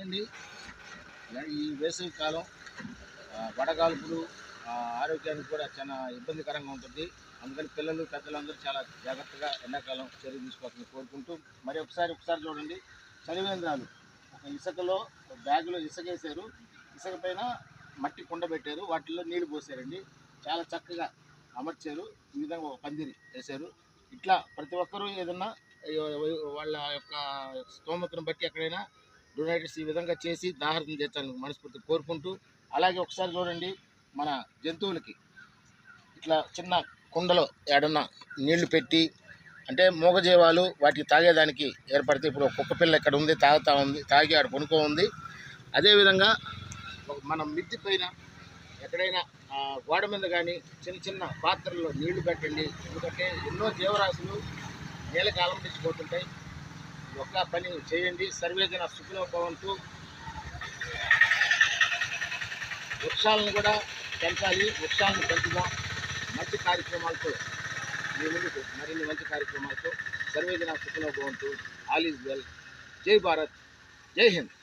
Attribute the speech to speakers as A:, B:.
A: అండి ఈ వేసవి కాలం వడగాల్పులు ఆరోగ్యానికి కూడా చాలా ఇబ్బందికరంగా ఉంటుంది. అందుకని పిల్లలు పెద్దలందరూ చాలా జాగ్రత్తగా ఎండాకాలం చర్యలు తీసుకోవాలని కోరుకుంటూ మరి ఒకసారి చూడండి. చలివేంద్రాలు ఒక ఇసుకలో బ్యాగులో ఇసుకేసారు, ఇసుక పైన మట్టి కుండ పెట్టారు, వాటిల్లో నీళ్లు పోసారండి. చాలా చక్కగా అమర్చారు. ఈ విధంగా ఒక పందిరి వేశారు. ఇట్లా ప్రతి ఒక్కరూ ఏదన్నా వాళ్ళ యొక్క స్తోమతను బట్టి ఎక్కడైనా డొనేటర్స్ ఈ విధంగా చేసి దాహార్తం తీర్చాలని మనస్ఫూర్తి కోరుకుంటూ, అలాగే ఒకసారి చూడండి, మన జంతువులకి ఇట్లా చిన్న కుండలో ఏడన్నా నీళ్లు పెట్టి, అంటే మూగజీవాలు వాటికి తాగేదానికి ఏర్పడితే, ఇప్పుడు కుక్క పిల్ల ఇక్కడ ఉంది, తాగి ఆడ కొనుక్కో ఉంది. అదేవిధంగా మనం మిద్ది పైన ఎక్కడైనా గోడ మీద కానీ చిన్న చిన్న పాత్రల్లో నీళ్లు పెట్టండి. ఎందుకంటే ఎన్నో జీవరాశులు నీళ్ళకి అవలంబించిపోతుంటాయి. ఒక్క పని చేయండి. సర్వేజన సుఖినో భవంతు. వృక్షాలను కూడా పెంచాలి, వృక్షాలను పెంచుదాం. మంచి కార్యక్రమాలతో మీ ముందుకు మరిన్ని మంచి కార్యక్రమాలతో. సర్వేజన సుఖినో భవంతు. All is well. జై భారత్, జై హింద్.